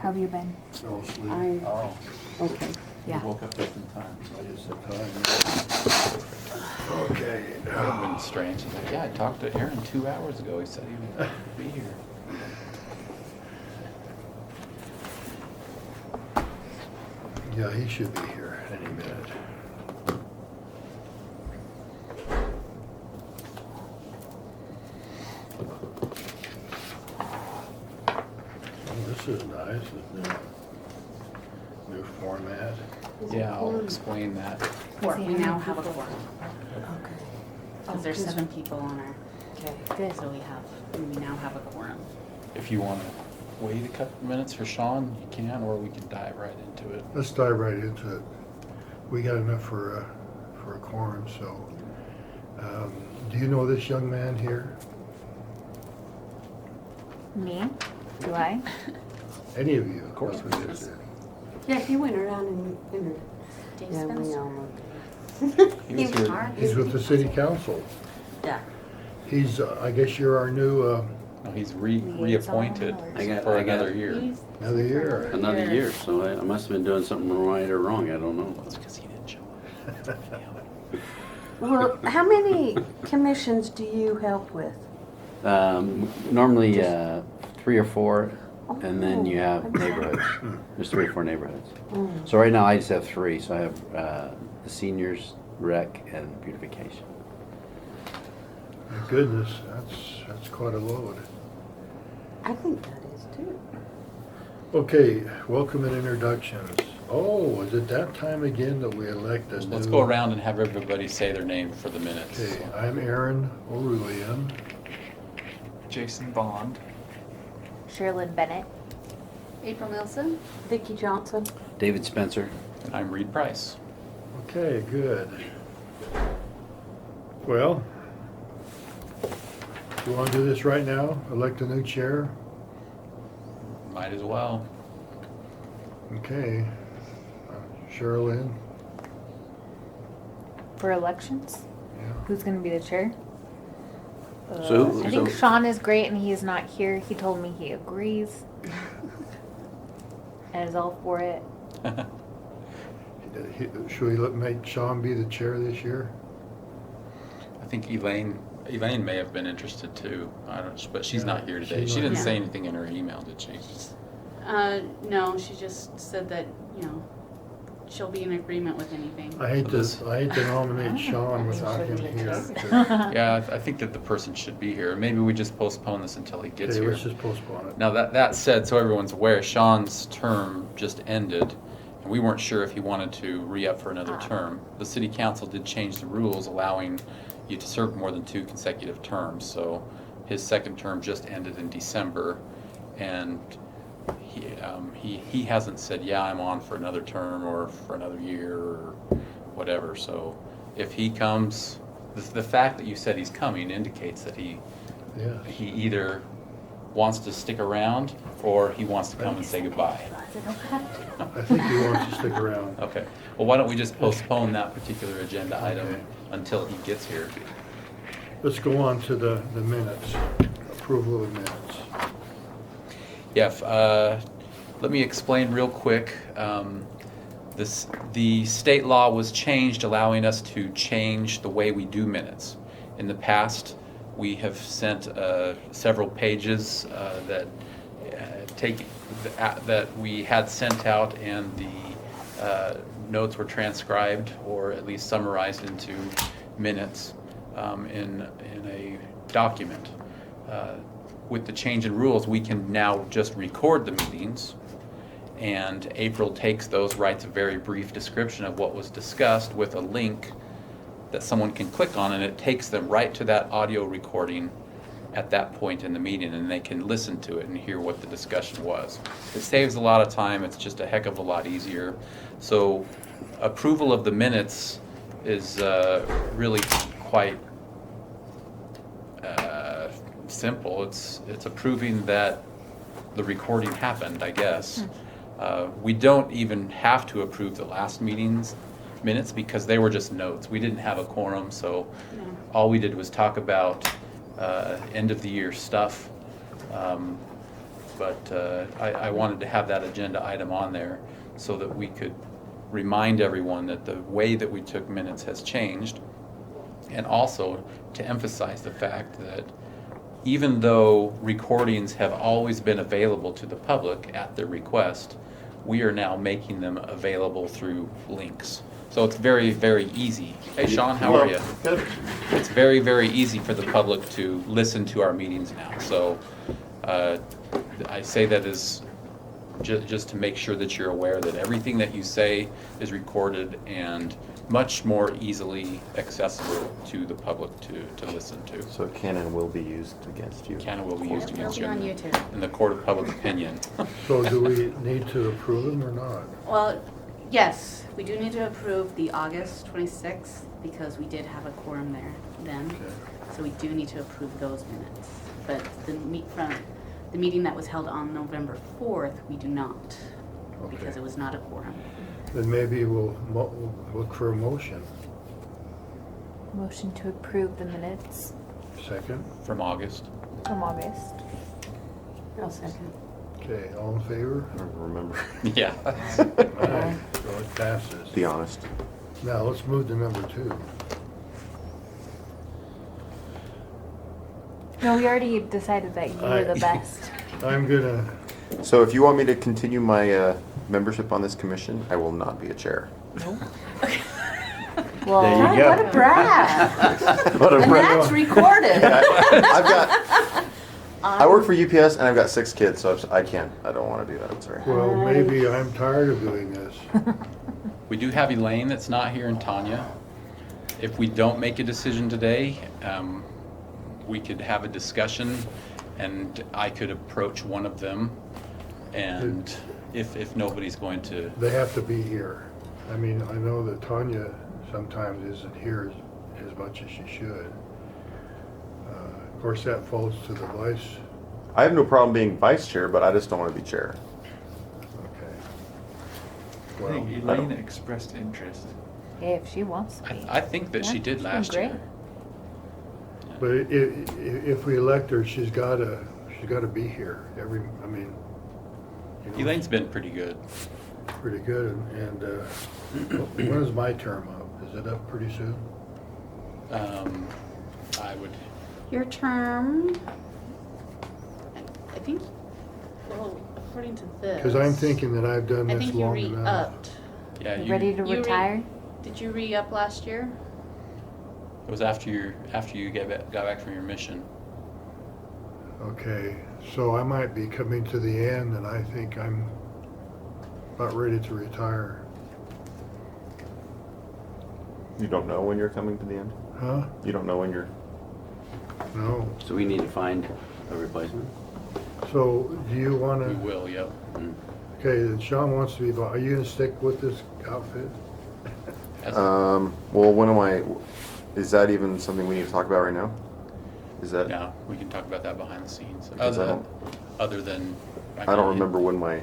How have you been? No sleep. Oh, Okay. Yeah. you woke up just in time. Just the time. Okay. That would have been strange. He's like, yeah, I talked to Aaron 2 hours ago. He said he would be here. Yeah, he should be here any minute. Oh, this is nice, isn't it? New format. Yeah, I'll explain that. We now have a quorum, Okay. because there's 7 people on our, Good. so we now have a quorum. If you want to wait a couple minutes for Sean, you can, or we can dive right into it. Let's dive right into it. We got enough for a quorum, so. Do you know this young man here? Me? Do I? Any of you? Of course That's what we it do. is. Yeah, he went around and entered. Dave Yeah, we Spencer? all know. He was here. He's with the city council. Yeah. He's, I guess you're our new, No, he's reappointed Liaison for I got- another year. another year. Another year, so I must have been doing something right or wrong, I don't know. That's because he didn't show up. Well, how many commissions do you help with? Normally, 3 or 4, and then you have neighborhoods. There's 3 or 4 neighborhoods. Mm. So right now I just have 3, so I have the seniors, rec, and beautification. My goodness, that's quite a load. I think that is too. Okay, welcome and introductions. Oh, is it that time again that we elect a new? Let's go around and have everybody say their name for the minutes. Okay, I'm Aaron O'Rulian. Jason Bond. Sherilyn Bennett. April Nilsson? Vicki Johnson? David Spencer. And I'm Reed Price. Okay, good. Well, you want to do this right now? Elect a new chair? Might as well. Okay. Sherilyn? For elections? Yeah. Who's going to be the chair? So I think Sean is great and he's not here. He told me he agrees and is all for it. Should we make Sean be the chair this year? I think Elaine may have been interested too. I don't, but she's Yeah, not here today. she's She not didn't here. say anything in her email, did she? No, she just said that, she'll be in agreement with anything. I hate So to nominate Sean without him here. Yeah, I think that the person should be here. Maybe we just postpone this until he gets Okay, here. let's just postpone it. Now that said, so everyone's aware, Sean's term just ended, and we weren't sure if he wanted to re-up for another term. The city council did change the rules allowing you to serve more than 2 consecutive terms, so his second term just ended in December, and he hasn't said, yeah, I'm on for another term or for another year or whatever. So if he comes, the fact that you said he's coming indicates that he Yes. either wants to stick around or he wants to come and say goodbye. I think he wants to stick around. Okay, well, why don't we just postpone that particular agenda item Okay. until he gets here? Let's go on to the minutes, approval of minutes. Yeah, let me explain real quick. The state law was changed, allowing us to change the way we do minutes. In the past, we have sent several pages that we had sent out, and the notes were transcribed or at least summarized into minutes in a document. With the change in rules, we can now just record the meetings, and April takes those, writes a very brief description of what was discussed with a link that someone can click on, and it takes them right to that audio recording at that point in the meeting, and they can listen to it and hear what the discussion was. It saves a lot of time. It's just a heck of a lot easier. So approval of the minutes is really quite simple. It's approving that the recording happened, I guess. We don't even have to approve the last meeting's minutes because they were just notes. We didn't have a quorum, so all we did was talk about end of the year stuff. But I wanted to have that agenda item on there so that we could remind everyone that the way that we took minutes has changed, and also to emphasize the fact that even though recordings have always been available to the public at their request, we are now making them available through links. So it's very, very easy. Hey Sean, how are you? Good. It's very, very easy for the public to listen to our meetings now. So I say that as just to make sure that you're aware that everything that you say is recorded and much more easily accessible to the public to listen to. So canon will be used against you. Canon will be used It'll against be you on in YouTube. the court of public opinion. So do we need to approve them or not? Well, yes, we do need to approve the August 26th because we did have a quorum there then. Okay. So we do need to approve those minutes. But the meeting that was held on November 4th, we do not, because Okay. it was not a quorum. Then maybe we'll look for a motion. Motion to approve the minutes Second? From August. from August. I'll second. Okay, all in favor? I don't remember. Yeah. Aye. So it passes. Be honest. Now, let's move to number 2. No, we already decided that you were the best. I'm gonna, So if you want me to continue my membership on this commission, I will not be a chair. Well, There you God, go. what a brat. What a And brat. that's recorded. I work for UPS and I've got 6 kids, so I can't. I don't want to do that. I'm sorry. well, maybe I'm tired of doing this. We do have Elaine that's not here and Tanya. If we don't make a decision today, we could have a discussion and I could approach one of them. And if nobody's going to, They have to be here. I mean, I know that Tanya sometimes isn't here as much as she should. Of course, that falls to the vice. I have no problem being vice chair, but I just don't want to be chair. Okay. I Well, think Elaine expressed interest. yeah, if she wants to be. I think that she Yeah, did she's last been year. but if we elect her, she's gotta be here every, I mean, you know, Elaine's been pretty good. pretty good. And when is my term up? Is it up pretty soon? I would, Your term, I think, well, according to this. Because I'm thinking that I've done I this think you long enough. re-upped. yeah, You you, ready to You retire? Did you re-up last year? it was after you got back from your mission. Okay, so I might be coming to the end, and I think I'm about ready to retire. You don't know when you're coming to the end? Huh? You don't know when you're... No. So we need to find a replacement? So do you want We to? will, yep. Okay, then Sean wants to be. Are you gonna stick with this outfit? As- Well, when am I... Is that even something we need to talk about right now? Is that... Yeah, we can talk about that behind the scenes. Because I Other than. I don't remember when my...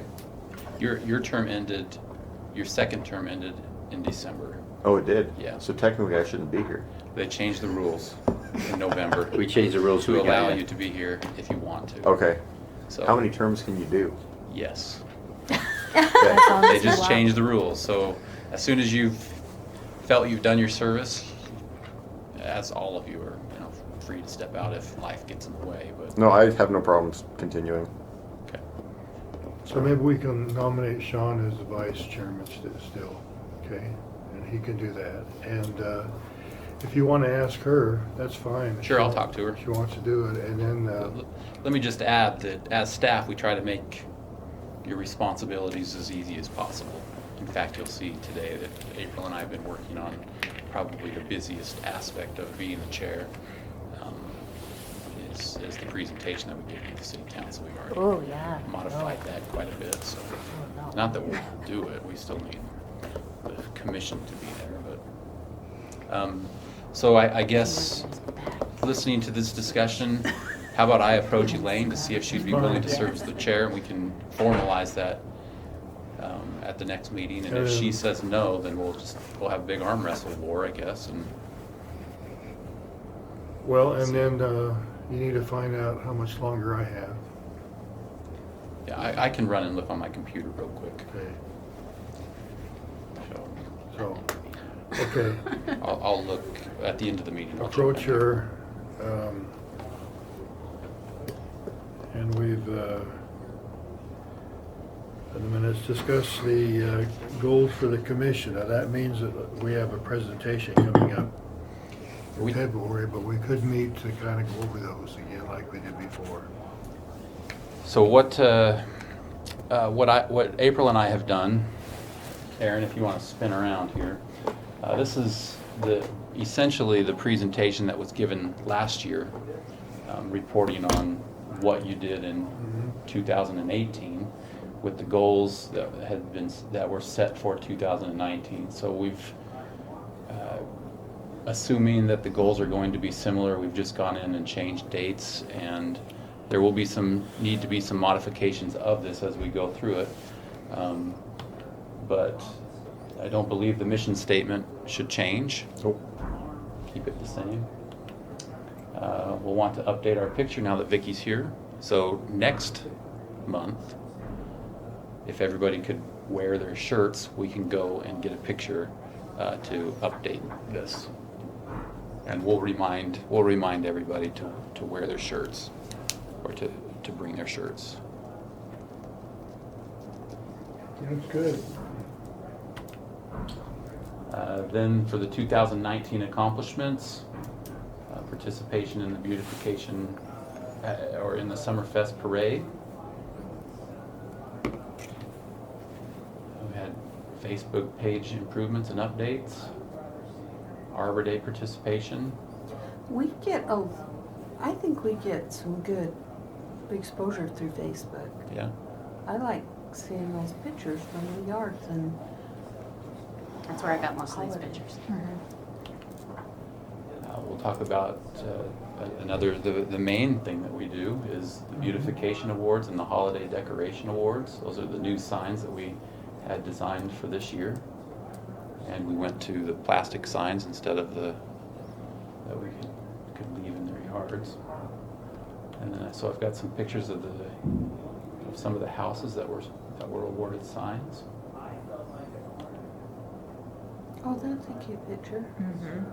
Your term ended, your second term ended in December. Oh, it did? Yeah. So technically I shouldn't be here. They changed the rules in November We changed the rules. so to we got allow it. you to be here if you want to. Okay. So, How many terms can you do? Yes. Okay. As long They as you just want. changed the rules. So as soon as you've felt you've done your service, as all of you are, free to step out if life gets in the way. But No, I have no problems continuing. okay. So maybe we can nominate Sean as the vice chairman still, okay? And he can do that. And if you want to ask her, that's fine. Sure, I'll talk to her. She wants to do it, and then Let me just add that as staff, we try to make your responsibilities as easy as possible. In fact, you'll see today that April and I have been working on probably the busiest aspect of being the chair, is the presentation that we give to the city council. We've already Oh, yeah. modified that quite a bit, so Oh, no. not that we'll do it, we still need the commission to be there, but, so I guess, listening to this discussion, how about I approach Elaine to see if she'd be willing to serve as the chair, and we can formalize that at the next meeting, and if she says no, then we'll have a big arm wrestle war, I guess, and well, and then you need to find out how much longer I have. Yeah, I can run and look on my computer real quick. Okay, So so, okay. I'll look at the end of the meeting. I'll check Approach my- her, and we've, in the minutes, discuss the goals for the commission. Now, that means that we have a presentation coming up in We- February, but we could meet to kind of go over those again like we did before. So what April and I have done, Aaron, if you want to spin around here, this is essentially the presentation that was given last year, reporting on what you did in 2018 with the goals that were set for 2019. So we've, assuming that the goals are going to be similar, we've just gone in and changed dates, and there will be need to be some modifications of this as we go through it. But I don't believe the mission statement should change. Nope. Keep it the same. We'll want to update our picture now that Vicky's here. So next month, if everybody could wear their shirts, we can go and get a picture to update this. And we'll remind everybody to wear their shirts, or to bring their shirts. That's good. Then for the 2019 accomplishments, participation in the beautification or in the Summerfest parade. We had Facebook page improvements and updates, Arbor Day participation. I think we get some good exposure through Facebook. Yeah. I like seeing those pictures from the yards and That's where I got most of these Holiday. pictures. We'll talk about the main thing that we do is the beautification awards and the holiday decoration awards. Those are the new signs that we had designed for this year. And we went to the plastic signs instead of that we could leave in their yards. And then, so I've got some pictures of some of the houses that were awarded signs. oh, that's a cute picture. Mm-hmm.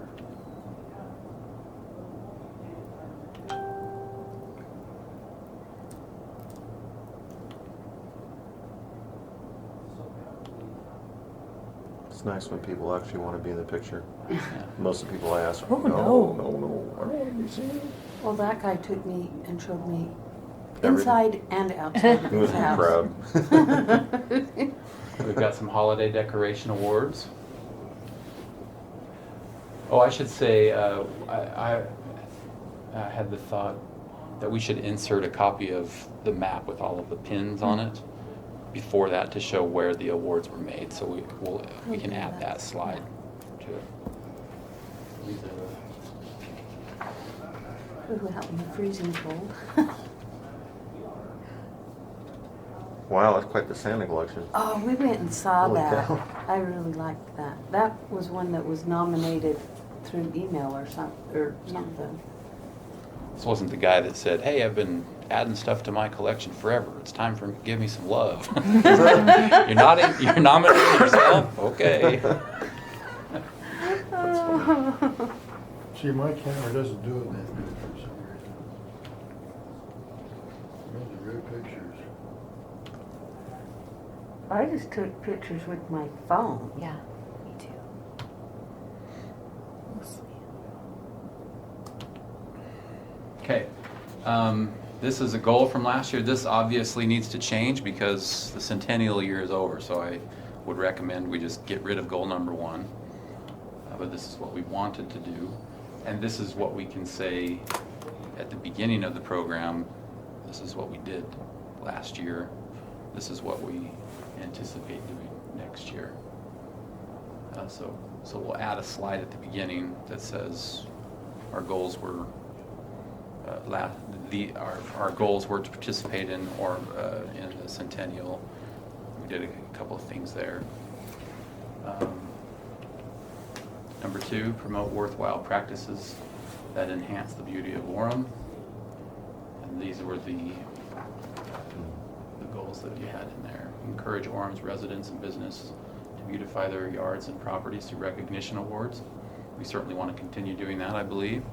It's nice when people actually want to be in the picture. Yeah. Most of the people I ask, Oh, no, no. no, no, I don't want to be seen. Well, that guy took me and showed me Everything. inside and outside of He was his house. proud. We've got some holiday decoration awards. Oh, I should say, I had the thought that we should insert a copy of the map with all of the pins on it before that to show where the awards were made. So we can add that slide to it. These are Ooh, out in the freezing cold. Wow, that's quite the Santa collection. Oh, we went and saw Holy that. cow. I really liked that. That was one that was nominated through email or something. This wasn't the guy that said, "Hey, I've been adding stuff to my collection forever. It's time for give me some love." You're nominating yourself? Okay. See, my camera doesn't do it that good for some reason. Those are good pictures. I just took pictures with my phone. Yeah, me too. Mostly. Okay. This is a goal from last year. This obviously needs to change because the centennial year is over, so I would recommend we just get rid of goal number 1. But this is what we wanted to do. And this is what we can say at the beginning of the program. This is what we did last year. This is what we anticipate doing next year. So we'll add a slide at the beginning that says our goals were our goals were to participate in in the centennial. We did a couple of things there. Number 2, promote worthwhile practices that enhance the beauty of Orem. And these were the goals that you had in there. Encourage Orem's residents and business to beautify their yards and properties through recognition awards. We certainly want to continue doing that, I believe.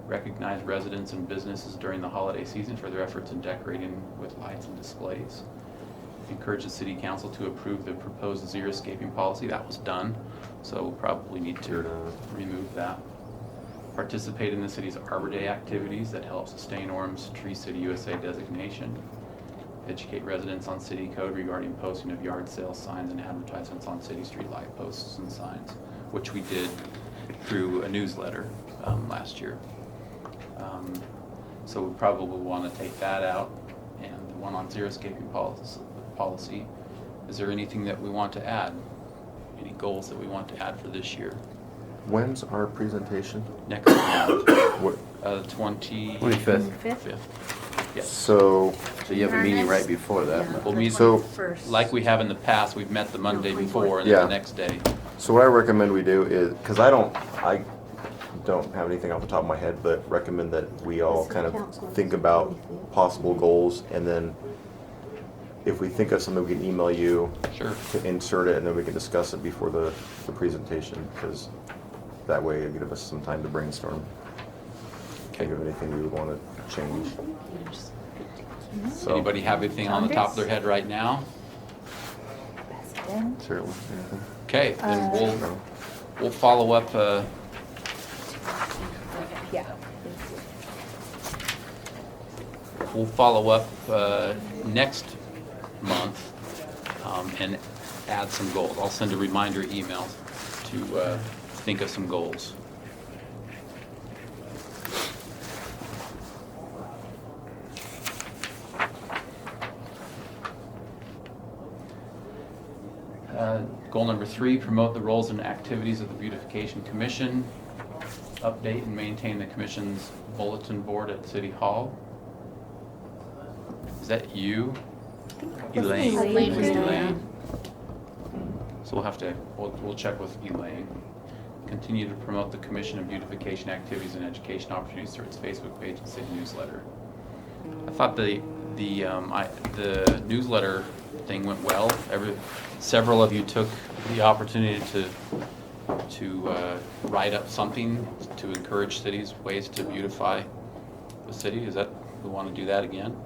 Recognize residents and businesses during the holiday season for their efforts in decorating with lights and displays. Encourage the city council to approve the proposed xeriscaping policy. That was done, so we'll probably need to remove that. Participate in the city's Arbor Day activities that help sustain Orem's Tree City USA designation. Educate residents on city code regarding posting of yard sale signs and advertisements on city street light posts and signs, which we did through a newsletter last year. So we probably want to take that out, and the one on xeriscaping policy. Is there anything that we want to add? Any goals that we want to add for this year? When's our presentation? Next month, What? 25th. 25th. Yes. So, So you have a meeting right before that. but- We'll meet, So- like we have in the past, we've met the Monday before and then Yeah. the next day. so what I recommend we do is, because I don't have anything off the top of my head, but recommend that we all kind of think about possible goals, and then if we think of something, we can email you Sure. to insert it, and then we can discuss it before the presentation, because that way it'll give us some time to brainstorm. Think of anything we would want to change. So, Anybody have anything on the top of their head right now? President. Certainly, anything? Okay, then No? we'll follow up, Yeah. next month and add some goals. I'll send a reminder email to think of some goals. Goal number 3, promote the roles and activities of the Beautification Commission. Update and maintain the commission's bulletin board at City Hall. Is that you? Elaine? Elaine was doing Elaine. So we'll check with Elaine. Continue to promote the Commission of Beautification activities and education opportunities through its Facebook page and city newsletter. I thought the newsletter thing went well. Several of you took the opportunity to write up something to encourage cities, ways to beautify the city. Is that, we want to do that again?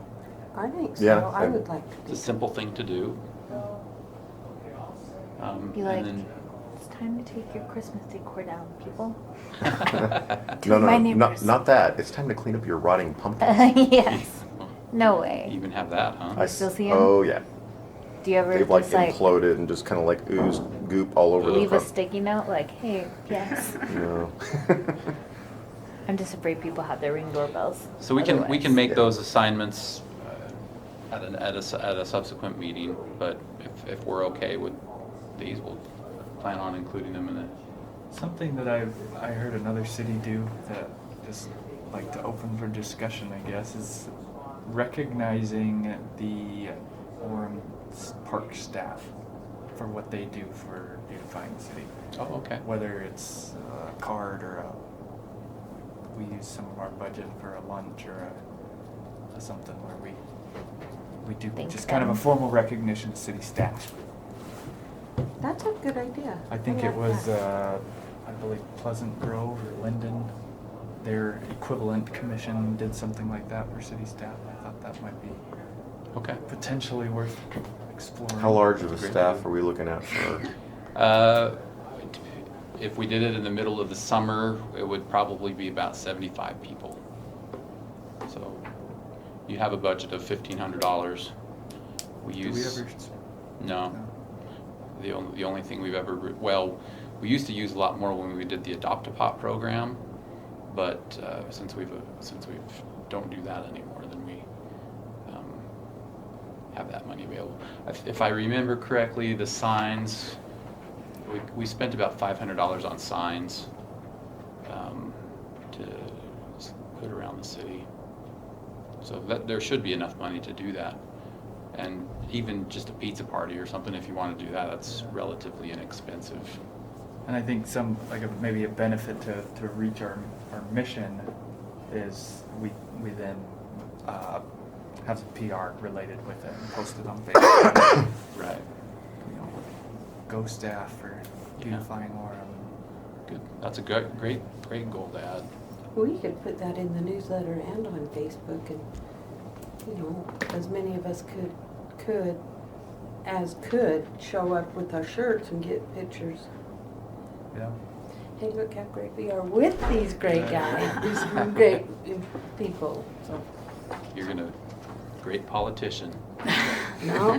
I think so. Yeah, I would like to It's do a simple thing to do. Be and like, then- it's time to take your Christmas decor down, people. No, My no, neighbors. not that. It's time to clean up your rotting pumpkins. Yes. No way. Even have that, huh? I still see 'em? Oh, yeah. Do you ever They've like just like imploded and just kind of like oozed goop all over the leave a front. sticky note like, hey, yes? No. I'm just afraid people have their Ring doorbells. So we can Otherwise. make Yeah. those assignments at a subsequent meeting, but if we're okay with these, we'll plan on including them in it. Something that I heard another city do that just like to open for discussion, I guess, is recognizing the Orem park staff for what they do for beautifying the city. Oh, okay. Whether it's a card or we use some of our budget for a lunch or a something where we do Thank just kind of a them. formal recognition of city staff. That's a good idea. I think like it was, that. I believe Pleasant Grove or Linden, their equivalent commission did something like that for city staff. I thought that might be Okay. potentially worth exploring. How large of a That's a great staff idea. are we looking at for? If we did it in the middle of the summer, it would probably be about 75 people. So you have a budget of $1,500. We Do we use, ever? no. The only thing we've ever, well, we used to use a lot more when we did the Adopt-a-Pop program, but since we don't do that anymore, then we have that money available. If I remember correctly, the signs, we spent about $500 on signs to put around the city. So there should be enough money to do that. And even just a pizza party or something, if you want to do that, that's relatively inexpensive. And I think maybe a benefit to reach our mission is we then have PR related with it and post it on Facebook. Right. You know, go staff for beautifying Orem. Good. That's a great goal to add. We could put that in the newsletter and on Facebook, and, you know, as many of us could show up with our shirts and get pictures. Yeah. Hey, look how great we are with these great guys, these great people, so. You're gonna, great politician. No,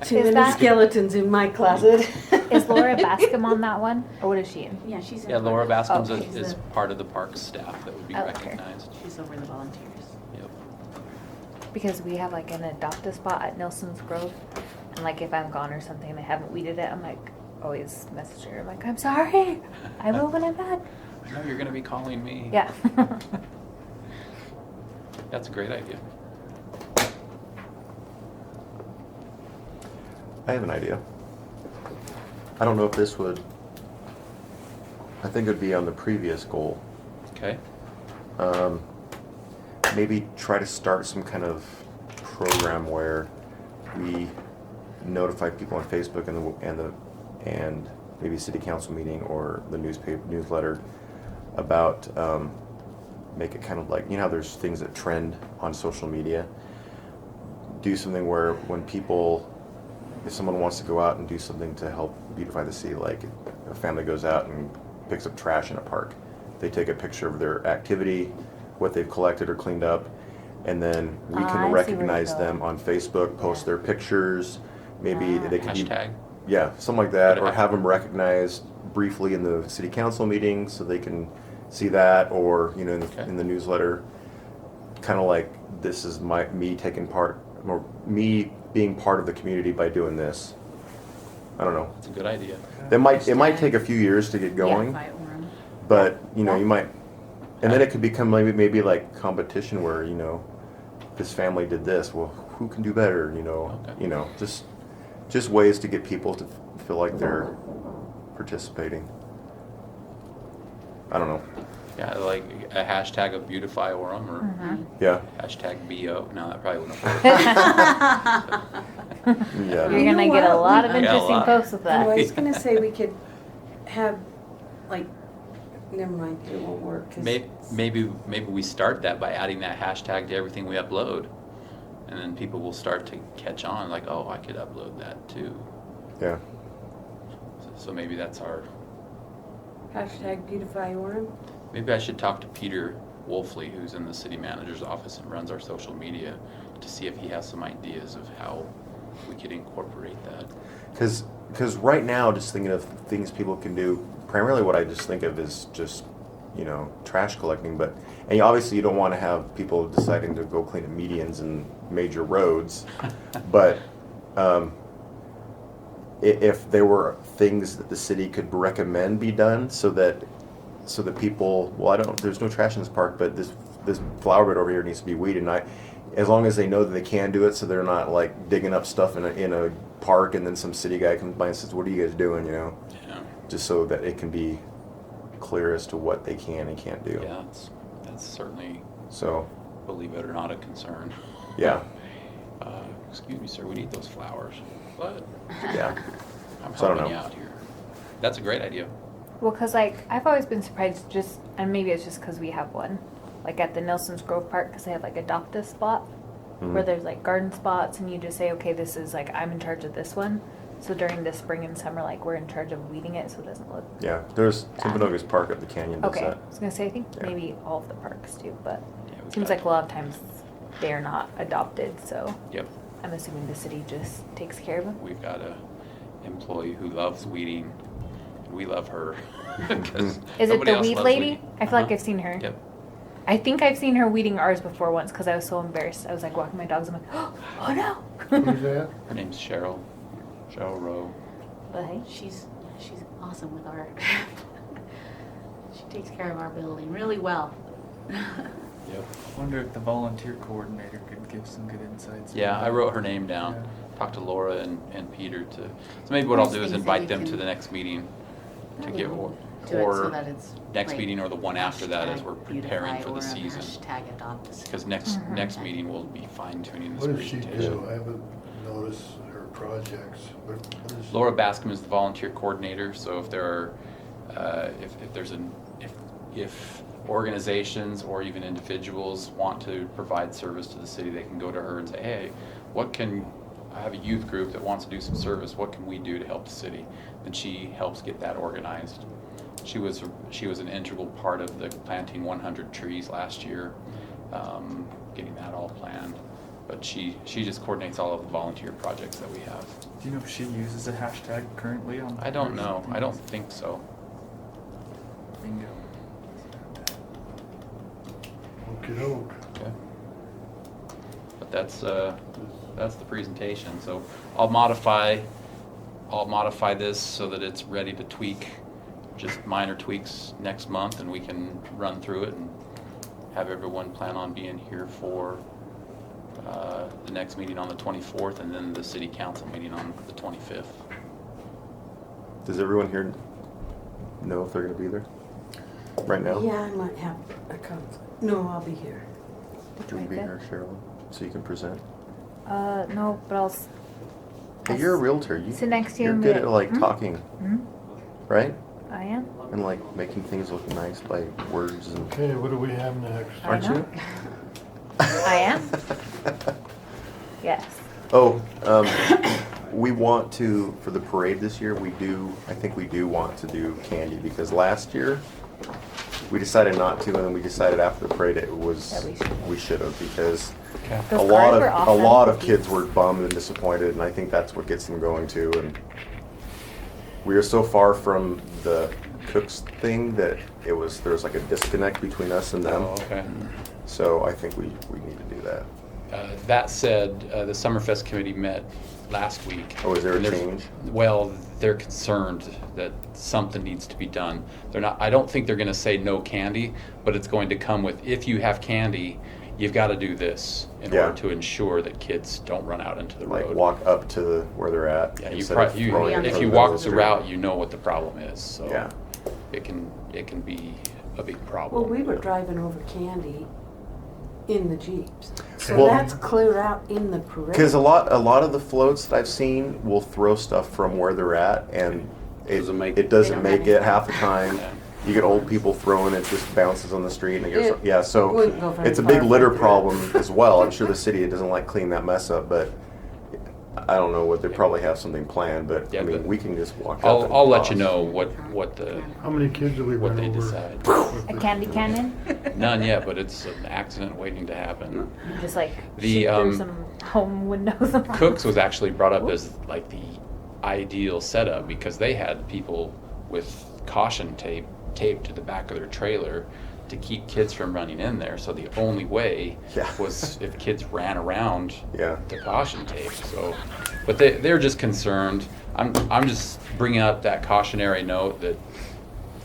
too Is many that- skeletons in my closet. Is Laura Bascom on that one? Or what is she in? Yeah, she's in. Yeah, Laura Bascom's Oh, she's is the- part of the parks staff that would be Okay. recognized. She's over the volunteers. Yep. Because we have like an adopt-a spot at Nelson's Grove. And like if I'm gone or something and I haven't weeded it, I'm like, always message her. I'm like, I'm sorry. I will when I'm back. I know you're gonna be calling me. Yeah. That's a great idea. I have an idea. I don't know if this would, I think it would be on the previous goal. Okay. Maybe try to start some kind of program where we notify people on Facebook and maybe city council meeting or the newsletter about, make it kind of like, you know how there's things that trend on social media? Do something where when people, if someone wants to go out and do something to help beautify the city, like a family goes out and picks up trash in a park, they take a picture of their activity, what they've collected or cleaned up, and then we I see can where you're recognize going. them on Facebook, post Yeah. their pictures, maybe they could be, Hashtag. yeah, something like that, Put or it have them recognized briefly in the city council meeting so they can see that, or, you know, Okay. in the newsletter, kind of like, this is me taking part, or me being part of the community by doing this. I don't know. That's a good idea. It might take a few years to get going, By Orem. but, you know, Yeah. you might, and then it could become maybe like competition where, you know, this family did this, well, who can do better, you know? Okay. You know, just ways to get people to feel like they're participating. I don't know. Yeah, like a hashtag of beautify Orem or Mhm. Yeah, hashtag BO. No, that probably wouldn't work. yeah. You're You gonna know get a what? lot of Yeah, a interesting lot. posts with Oh, I that. was gonna say we could have, like, never mind, it won't work. 'cause Maybe we start that by adding that hashtag to everything we upload, and then people will start to catch on. Like, oh, I could upload that too. Yeah. So maybe that's our. Hashtag beautify Orem. Maybe I should talk to Peter Wolfley, who's in the city manager's office and runs our social media, to see if he has some ideas of how we could incorporate that. Because right now, just thinking of things people can do, primarily what I just think of is just, you know, trash collecting. And obviously you don't want to have people deciding to go clean up medians and major roads. But if there were things that the city could recommend be done so that people, well, there's no trash in this park, but this flower bed over here needs to be weeded. And as long as they know that they can do it, so they're not like digging up stuff in a park and then some city guy comes by and says, what are you guys doing, you know? Yeah, Just so that it can be clear as to what they can and can't do. yeah, that's certainly, So, believe it or not, a concern. yeah, Excuse me, sir, we need those flowers. What? yeah. I'm So I don't helping you know. out here. That's a great idea. Well, cause like I've always been surprised, just and maybe it's just cause we have one, like at the Nelson's Grove Park, cause they have like adopt-a spot where Mhm. there's like garden spots, and you just say, okay, this is like I'm in charge of this one. So during the spring and summer, like we're in charge of weeding it, so it doesn't look. Yeah, there's Timpanogos Park up the canyon does Okay, I that. was gonna say I think Yeah. maybe all of the parks do, but Yeah, it we've seems got- like a lot of times they are not adopted. So Yep, I'm assuming the city just takes care of them. we've got a employee who loves weeding. We love her. 'Cause Is it nobody the else weed loves lady? weeding. I feel like Uh-huh. I've seen her. Yep. I think I've seen her weeding ours before once because I was so embarrassed. I was like walking my dogs. I'm like, oh no. Who's that? Her name's Cheryl Rowe. But hey, She's awesome with art. She takes care of our building really well. Yep. Wonder if the volunteer coordinator could give some good insights. Yeah, on I that. wrote her name down. Yeah. Talked to Laura and Peter to, so maybe what I'll There's do is things that invite you them can- to the next meeting to That'd give be or, Do it so or that it's. next like, meeting or the one after that as hashtag we're preparing beautify for the or season. Hashtag adopt a city. Because next meeting we'll be fine tuning this What does she presentation. do? I haven't noticed her projects. What is? Laura Bascom is the volunteer coordinator, so if there are, if there's if organizations or even individuals want to provide service to the city, they can go to her and say, hey, I have a youth group that wants to do some service, what can we do to help the city? And she helps get that organized. She was an integral part of the planting 100 trees last year, getting that all planned. But she just coordinates all of the volunteer projects that we have. Do you know if she uses a hashtag currently on? I don't her know. I don't things? think so. Bingo. Okey-doke. Okay. But that's the presentation. So I'll modify this so that it's ready to tweak, just minor tweaks next month, and we can run through it and have everyone plan on being here for the next meeting on the 24th, and then the city council meeting on the 25th. Does everyone here know if they're gonna be there right now? Yeah, I might have a conflict. No, I'll be here. You can be here, Cheryl, so you can present. No, but I'll. Hey, you're a realtor. You, Sit next to you you're and good be at like, like talking, right? I am. And like making things look nice by words and. Okay, what do we have next? I Aren't know. you? I am. Yes. Oh, we want to, for the parade this year, I think we do want to do candy, because last year, we decided not to, and then we decided after the parade That we should have, because Okay. Those a lot cards were of, a awesome. lot of kids were bummed and disappointed, and I think that's what gets them going too, and we are so far from the Cooks thing that there was like a disconnect between us and them, Oh, okay. so I think we need to do that. That said, the Summerfest committee met last week. Oh, is there a And there's- change? Well, they're concerned that something needs to be done. I don't think they're gonna say no candy, but it's going to come with, if you have candy, you've gotta do this in Yeah. order to ensure that kids don't run out into the road. Like walk up to where they're at. Yeah, instead of throwing it if from you the walk the street. route, you know what the problem is, so. Yeah. It can be a big problem. Well, we were driving over candy in the Jeeps. So Well- that's clear out in the parade. Because a lot of the floats that I've seen will throw stuff from where they're at, and Doesn't make it it. doesn't They don't make it have half the time. Yeah. You get old people throwing it, just bounces on the street, and it gets, It yeah. So wouldn't go very it's a far big litter from there. problem as well. I'm sure the city doesn't like clean that mess up, but I don't know what they probably have something planned. But Yeah, I mean, but we can just walk up. and I'll let you toss. know what the, How many kids have we what run they over? decide. with A this? candy cannon. None yet, but it's an accident waiting to happen. Just like The, shoot through um, some home windows. and Cooks was actually brought up as like the ideal setup because they had people with caution tape taped to the back of their trailer to keep kids from running in there. So the only way Yeah. was if kids ran around Yeah. the caution tape. So, but they're just concerned. I'm just bringing up that cautionary note that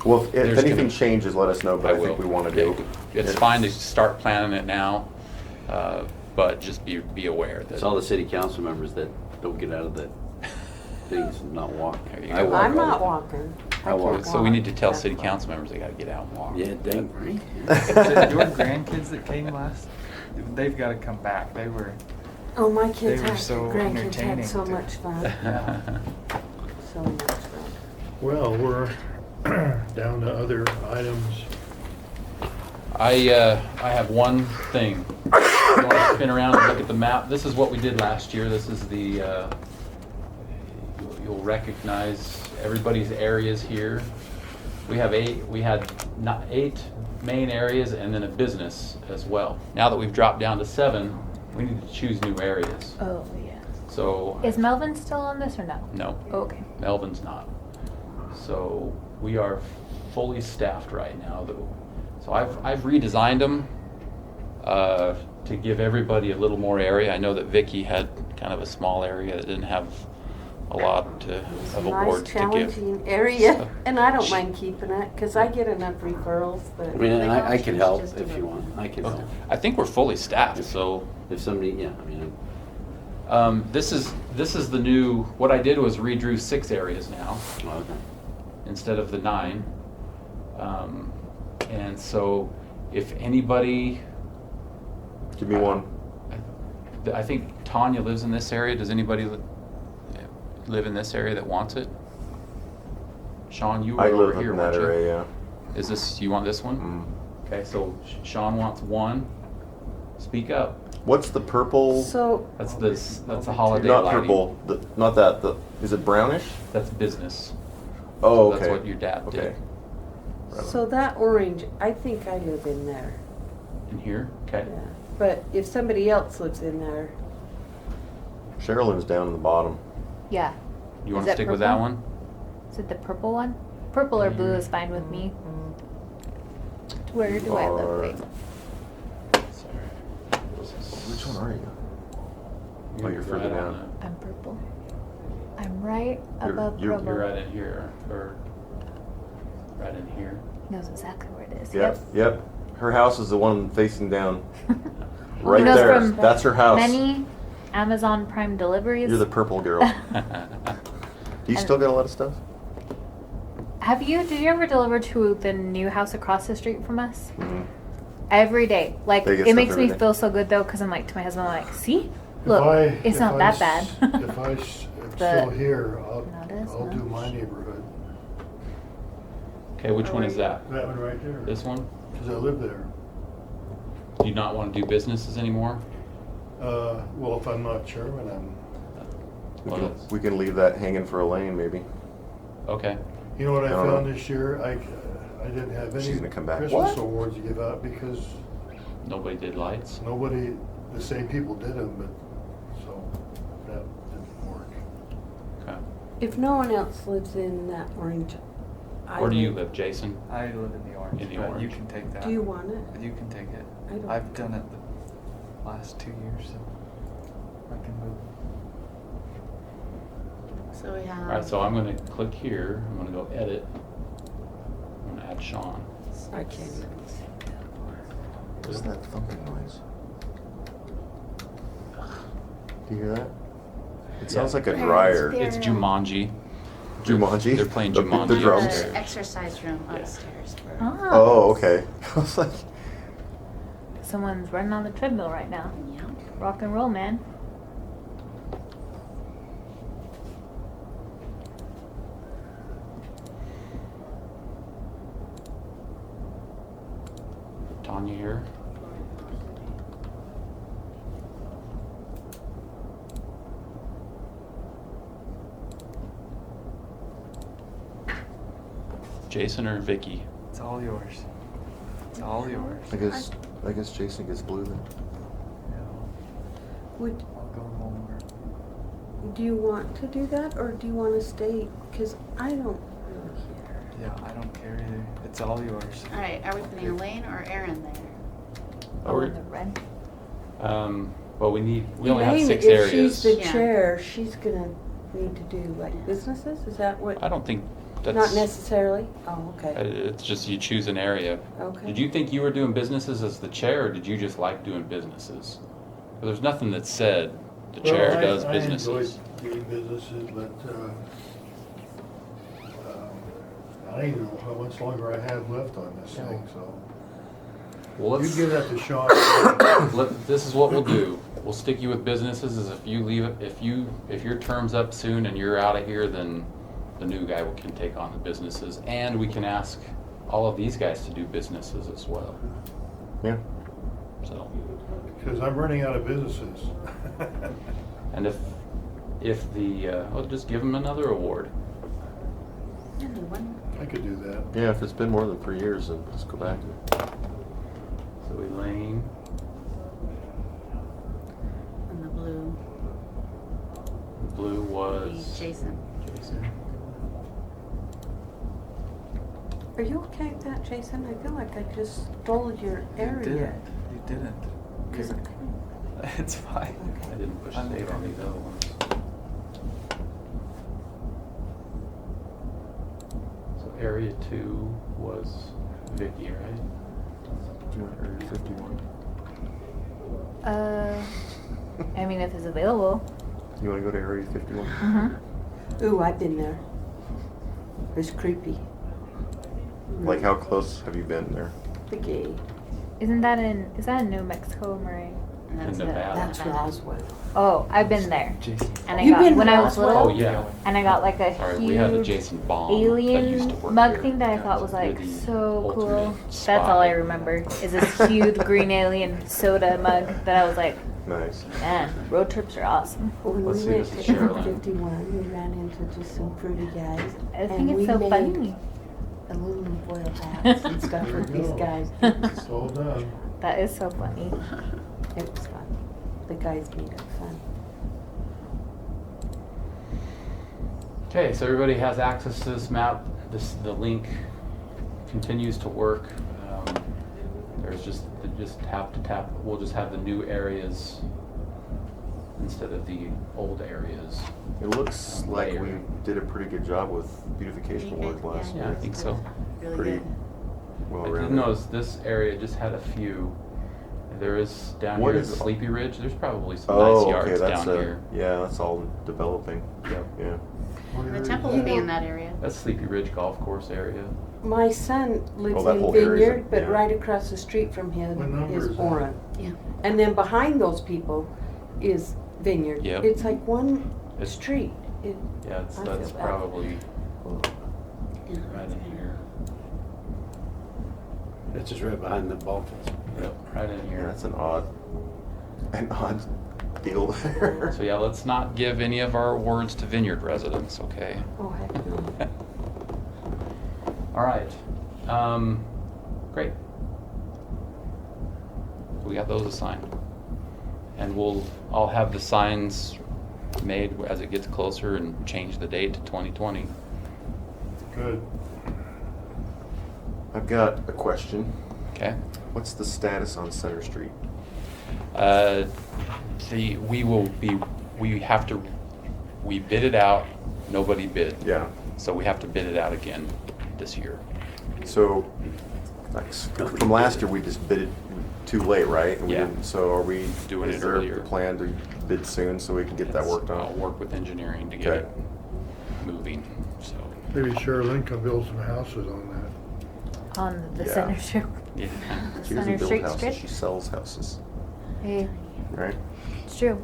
Well, if There's anything gonna- changes, let us know. But I, think will. we want to do. It's it. fine to start planning it now, but just be aware that. It's all the city council members that don't get out of the things and not walk. There you I go. walk I'm all not the time. walking. I walk. So we need to tell That's city fine. council members they gotta get out and walk. Yeah, dang, right? Is it your grandkids that came last? They've got to come back. They were. Oh, my They kids were had, so grandkids entertaining had so to- much fun. Yeah. So much fun. Well, we're down to other items. I have one thing. You want to spin around and look at the map? This is what we did last year. This is the, you'll recognize everybody's areas here. We had 8 main areas and then a business as well. Now that we've dropped down to 7, we need to choose new areas. Oh yeah. So, Is Melvin still on this or no? no, Oh, okay. Melvin's not. So we are fully staffed right now. So I've redesigned them to give everybody a little more area. I know that Vicky had kind of a small area that didn't have a lot of Nice, awards to give. challenging area, So- and I don't mind keeping it, because I get enough referrals, but. I mean, They I don't can choose help just if to you vote. want. I can Okay. help. I think we're fully staffed, so If somebody, yeah, I mean, this is the new, what I did was redrew 6 areas now okay. instead of the 9. And so if anybody, Give me one. I think Tanya lives in this area. Does anybody live in this area that wants it? Sean, you were I over live here, in that weren't you? area, Is this, you want this one? yeah. Okay, so Sean wants one. Speak up. What's the purple? So, That's the holiday Not lighting. purple. Not that. Is it brownish? That's business. Oh, So okay. That's what your dad did. Okay. Right. so that orange, I think I live in there. In here, okay. Yeah. But if somebody else lives in there, Sherilyn's down in the bottom. Yeah. You want Is to that stick with that purple? one? Is it the purple one? Purple or blue is fine with me. Where do I live? Or- Wait. Which one are you? Oh, you're further right down. on I'm purple. I'm right You're- above you're- purple. You're right in here, or right in here. He knows exactly where it is. Yep. Yep. Her house is the one facing down. He Right knows there. from That's her house. Many Amazon Prime deliveries. You're the purple girl. Do you still get a lot of stuff? Did you ever deliver to the new house across the street from us? Mhm. Every day. Like, They get it stuff makes every me day. feel so good though, because I'm like to my husband, I'm like, see? If Look, it's if not I that bad. s- If I s- am The- still here, Not as I'll do much. my neighborhood. Okay, which one is that? That one right there. This one? Because I live there. Do you not want to do businesses anymore? Well, if I'm not chairman, Well, that's- We can leave that hanging for Elaine, maybe. Okay. you know what I I don't found know. this year? I didn't have any She's gonna come back. Christmas What? awards to give out because Nobody did lights? nobody, the same people did them, but, so, that didn't work. Okay. if no one else lives in that orange, I Where do you live, Jason? I live in the orange, In the but you orange. can take that. Do you want it? You can take it. I don't. I've done it the last 2 years, so I can move. So we have. Alright, so I'm gonna click here, I'm gonna go edit. I'm gonna add Sean. I can't. What's that thumping noise? Do you hear that? It sounds like a Parents, dryer. they're- It's Jumanji. Jumanji? They're playing The Jumanji drums? upstairs. The exercise room Yeah. upstairs. For, Ah, Oh, okay. I was like, someone's running on the treadmill right now. Yeah. Rock and roll, man. Tanya here. Jason or Vicky? It's all yours. It's all yours. I guess Jason gets blue then. Yeah. Would, I'll go home or, do you want to do that or do you want to stay? Because I don't really care. yeah, I don't care either. It's all yours. All right. Are we putting Elaine or Aaron there? Oh, Or- in the red. Well, we only have Elaine, 6 if areas. she's the Yeah. chair, she's gonna need to do like businesses? Is that what? I don't think Not that's, necessarily? Oh, okay. it's just you choose an area. Okay. Did you think you were doing businesses as the chair, or did you just like doing businesses? 'Cause there's nothing that said the chair Well, does I businesses. enjoy doing businesses, but, I don't even know how much longer I have left on this thing, so. Well, You let's, give that to Sean. this is what we'll do. We'll stick you with businesses, is if you leave, if your term's up soon and you're out of here, then the new guy can take on the businesses. And we can ask all of these guys to do businesses as well, Yeah. so. Because I'm running out of businesses. And if I'll just give them another award. Yeah, new one. I could do that. Yeah, if it's been more than 3 years, then let's go back. So Elaine, And the blue. blue Would be was Jason. Jason. Are you okay with that, Jason? I feel like I just stole your area. You didn't. 'Cause I- It's fine. I didn't push I'm save on okay. these other ones. So area 2 was Vicky, right? Do you want Area 51? I mean, if it's available. You want to go to Area 51? Mm-hmm. Ooh, I've been there. It's creepy. Like how close have you been there? The gate. Is that in New Mexico, Marie? And that's In Nevada. That's Roswell. Oh, I've been there. Jason. And I You've got, been when to I was Roswell? little, Oh, yeah. and I got like a Sorry, we had a huge Jason Baum that used alien to work mug there. thing that I Yeah, thought was like the so cool. ultimate That's all I spy. remember is this huge green alien soda mug that I was like, Nice. man, road trips are awesome. When Let's we see, went this is to Area Sherilyn. 51, we ran into just some fruity guys. I and think it's we so made funny. aluminum foil hats and stuff There with you these go. guys. It's all done. That is so funny. It was fun. The guys made it fun. Okay, so everybody has access to this map. The link continues to work. They just have to tap. We'll just have the new areas instead of the old areas. It looks like we Layer. did a pretty good job with beautification work last Yeah, I year. think so. Really Pretty good. well I did rounded. notice this area just had a few. There is down What here is- Sleepy Ridge. There's probably some Oh, nice yards okay, that's down here. yeah, that's all developing. Yep. Yeah. The temple will be in that area. That's Sleepy Ridge Golf Course area. My son lives that in whole area's Vineyard, but yeah. right across the street from What him number is is that? Oren. Yeah. And then behind those people is Vineyard. Yep. It's like one It's- street. Yeah, it's, I that's feel bad. probably Yeah. right in here. It's just right behind the ball fields. Yep, right in Yeah, here. that's an odd deal there. So yeah, let's not give any of our awards to Vineyard residents, okay? Oh, heck no. All right. Great. We got those assigned. And I'll have the signs made as it gets closer and change the date to 2020. Good. I've got a question. Okay? What's the status on Center Street? We bid it out, nobody bid. Yeah. So we have to bid it out again this year. So, like, from last year, we just bid it too late, right? And we Yeah. didn't- So are we Doing is it there earlier. a plan to bid soon so we can get that worked I'll on? work with engineering to get Okay. it moving, so. Maybe Sherilyn can build some houses on that. On the Yeah. center strip. Yeah. She Center doesn't build Street houses, strip. she sells houses, Hey, right? it's true.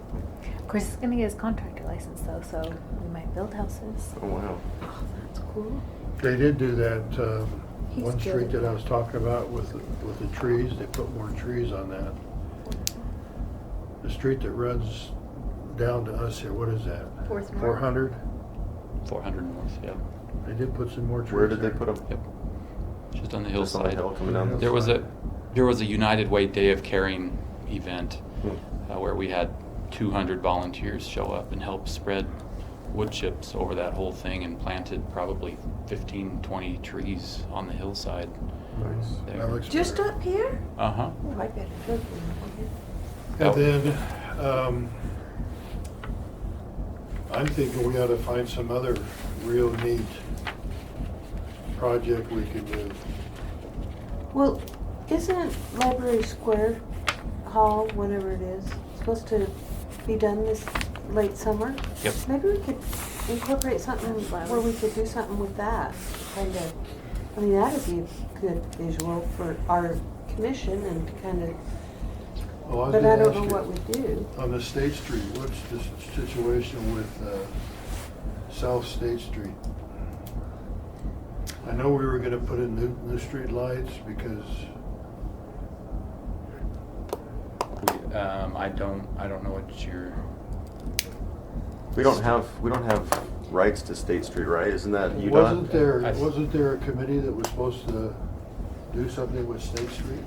Of course, he's gonna get his contractor license though, so we might build houses. Oh, wow. Oh, that's cool. They did do that, He's one street good. that I was talking about with the trees, they put more trees on that. The street that runs down to us here, what is that? Fourth North. 400? 400 north, yep. They did put some more trees Where did they there. put them? Yep. Just on the Just on the hillside. hill coming down? There was a United Way Day of Caring event where we had 200 volunteers show up and help spread wood chips over that whole thing and planted probably 15, 20 trees on the hillside Nice. there. That looks Just better. up here? Uh-huh. Oh, I better look. And then, I'm thinking we ought to find some other real neat project we could do. Well, isn't Library Square Hall, whatever it is, supposed to be done this late summer? Yep. Maybe we could incorporate something where we could do something with that, kind of. I mean, that'd be a good visual for our commission and to kind of, Oh, was but gonna I don't ask know you, what we do. On the State Street, what's the situation with South State Street? I know we were gonna put in new street lights because, I don't know what you're, We don't have rights to State Street, right? Isn't that UDOT? wasn't there a committee that was supposed to do something with State Street?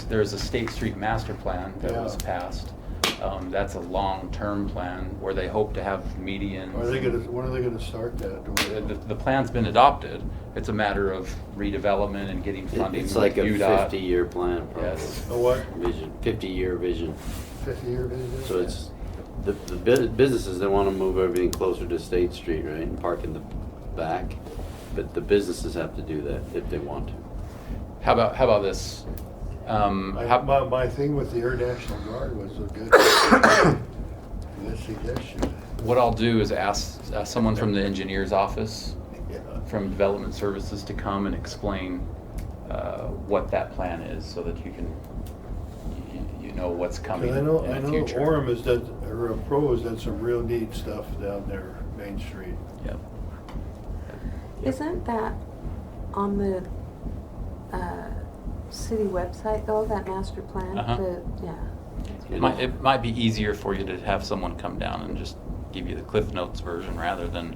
there's a State Street master plan that was Yeah. passed. That's a long-term plan where they hope to have medians. When are they gonna start that? The plan's been adopted. It's a matter of redevelopment and getting funding It's with like a UDOT. 50-year plan, probably. Yes. A what? Vision, 50-year vision. 50-year vision? So it's, the businesses, they want to move everything closer to State Street, right, and park in the back. But the businesses have to do that if they want to. How about this? My thing with the Air National Guard was a good suggestion. What I'll do is ask someone from the engineer's office from Development Services to come and explain what that plan is, so that you can, you know what's coming Cause in I the know future. Orem has done, or Pro has done some real neat stuff down there, Main Street. Yep. Isn't that on the city website though, that master plan? Uh-huh. Yeah. It might be easier for you to have someone come down and just give you the Cliff Notes version rather than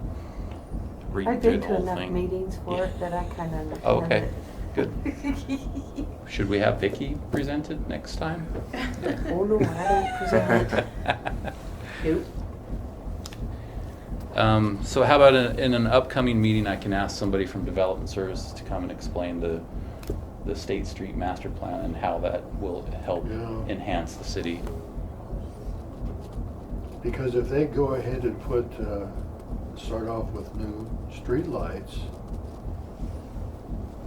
reading I've through been the to whole enough thing. meetings for Yeah. it that I kind of understand Oh, okay. it. Good. Should we have Vicky present it next time? Oh no, I don't present it. Nope. So how about in an upcoming meeting, I can ask somebody from Development Services to come and explain the State Street Master Plan and how that will help Yeah. enhance the city. Because if they go ahead and start off with new streetlights,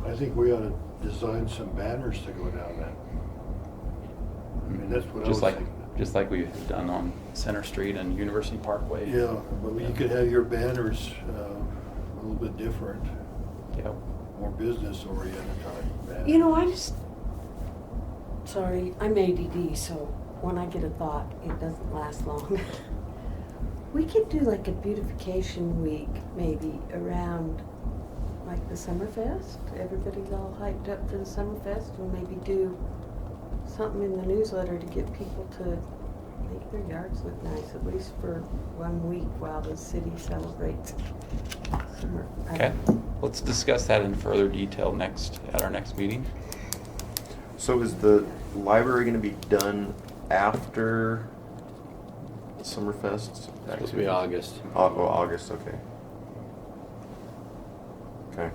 I think we ought to design some banners to go down that. I mean, that's what I was thinking. Just like we've done on Center Street and University Parkway. Yeah, but you could have your banners a little bit different, Yep. more business oriented type banners. You know, sorry, I'm ADD, so when I get a thought, it doesn't last long. We could do like a beautification week, maybe around like the Summerfest. Everybody's all hyped up for the Summerfest, and maybe do something in the newsletter to get people to make their yards look nice, at least for 1 week while the city celebrates summer. Okay, let's discuss that in further detail at our next meeting. So is the library gonna be done after Summerfest? Supposed to be August. Oh, August, okay. Okay.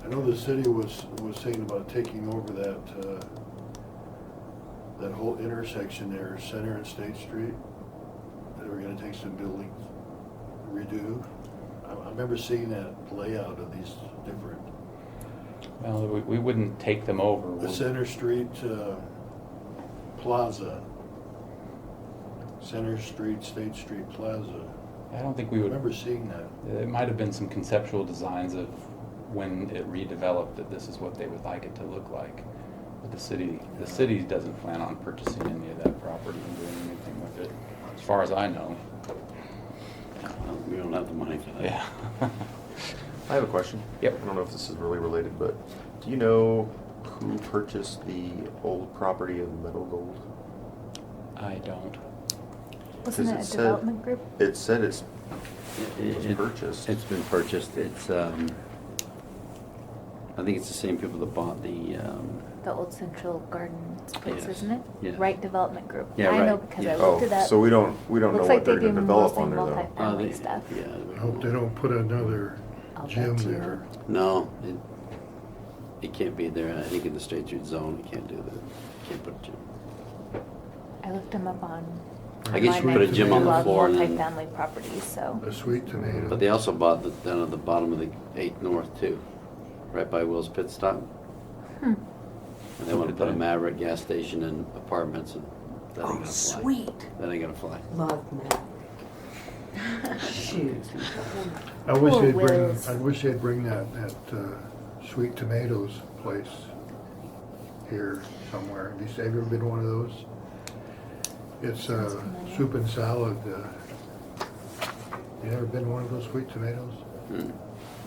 I know the city was saying about taking over that whole intersection there, Center and State Street. They were gonna take some buildings, redo. I remember seeing that layout of these different, Well, we wouldn't take them over. the Center Street Plaza. Center Street, State Street Plaza. I don't think we I would. remember seeing that. It might have been some conceptual designs of when it redeveloped, that this is what they would like it to look like. But the city doesn't plan on purchasing any of that property and doing anything with it, as far as I know. Well, we don't have the money for that. Yeah. I have a question. Yep. I don't know if this is really related, but do you know who purchased the old property of Meadow Gold? I don't. Wasn't Does it it a said- development group? It said it was It- purchased. It's been purchased. It's, I think it's the same people that bought the, The old Central Gardens place, Yes. isn't it? Yes. Right Development Group. Yeah, I know right. because Yeah. I looked it Oh, up. so we don't know Looks what like they're they do gonna develop mostly on there though. multi-family stuff. yeah. I hope they don't put another I'll gym bet you. there. No, it can't be there. I think in the State Street zone, you can't do that. Can't put a gym. I looked them up on. I guess you online. put a gym on the Love floor and then, multifamily properties, so. A sweet tomato. but they also bought down at the bottom of the 8th North too, right by Will's Pit Stop. Hmm. And they want to put a Maverick gas station and apartments, and that ain't Oh, gonna fly. sweet. That ain't gonna fly. Love Matt. Shoot. I wish Poor they'd Wills. bring that sweet tomatoes place here somewhere. Have you ever been to one of those? It's Sounds familiar. soup and salad. You ever been to one of those sweet tomatoes? Mm.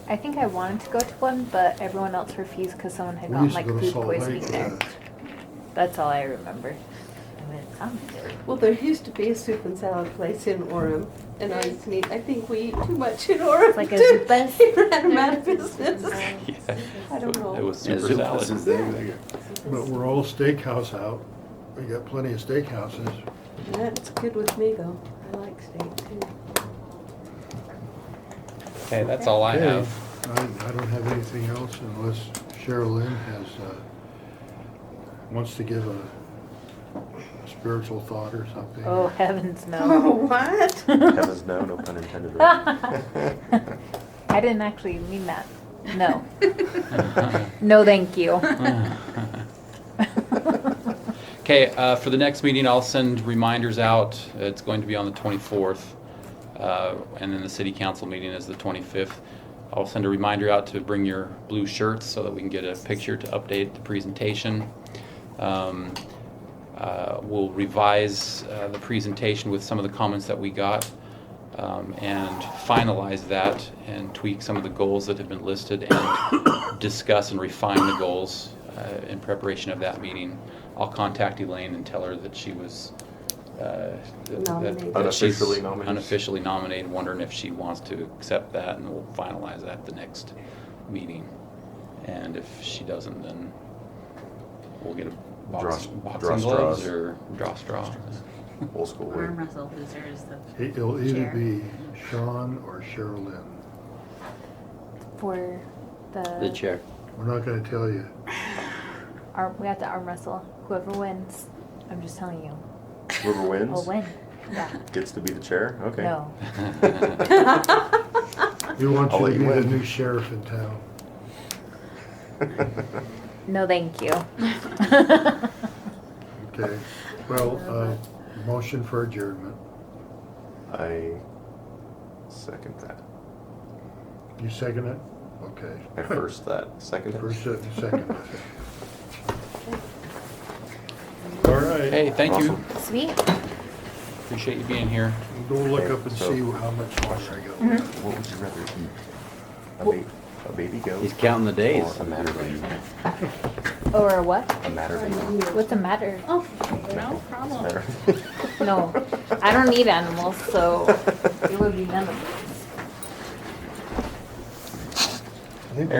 I think I wanted to go to one, but everyone else refused because someone had We gotten used to like go to food Salt poisoning Lake, there. That's all I remember. I mean, it sounded good. Well, there used to be a soup and salad place in Orem, and I think we eat too much in Orem. It's like a to Zupas? ran them out of business. Yeah. I don't know. It was Yeah, super Zupas salad. is there. But we're all steakhouse out. We got plenty of steakhouses. That's good with me though. I like steak too. Okay, that's all I Okay. have. I don't have anything else unless Cheryl Lynn wants to give a spiritual thought or something. Oh, heavens Oh, no. what? Heavens no, no pun intended. Right? I didn't actually mean that. No. No, thank you. Okay, for the next meeting, I'll send reminders out. It's going to be on the 24th. And then the city council meeting is the 25th. I'll send a reminder out to bring your blue shirts so that we can get a picture to update the presentation. We'll revise the presentation with some of the comments that we got, and finalize that and tweak some of the goals that have been listed and discuss and refine the goals in preparation of that meeting. I'll contact Elaine and tell her that she was Nominated. that she's Unofficially nominated. unofficially nominated, wondering if she wants to accept that, and we'll finalize that at the next meeting. And if she doesn't, then we'll get a boxing draw gloves straws. or draw straw. Old school way. Arm wrestle loser is the It'll either chair. be Sean or Sherilyn. For The chair. We're not gonna tell you. we have to arm wrestle. Whoever wins, I'm just telling you, Whoever wins will win. Yeah. gets to be the chair. Okay. No. We want I'll you let to you be the win. new sheriff in town. No, thank you. Okay, well, motion for adjournment. I second that. You second it? Okay. I first that. Second it. First it, second it. All right. Hey, thank you. Awesome. Sweet. Appreciate you being here. We'll go look up and So- see how much longer I got. Mm-hmm. What would you rather eat? A baby goat? He's counting the days. Or a Matterley? Or what? A Matterley. What's the matter? Oh, no problem. Matterley. No, I don't need animals, so it would be none of these. I think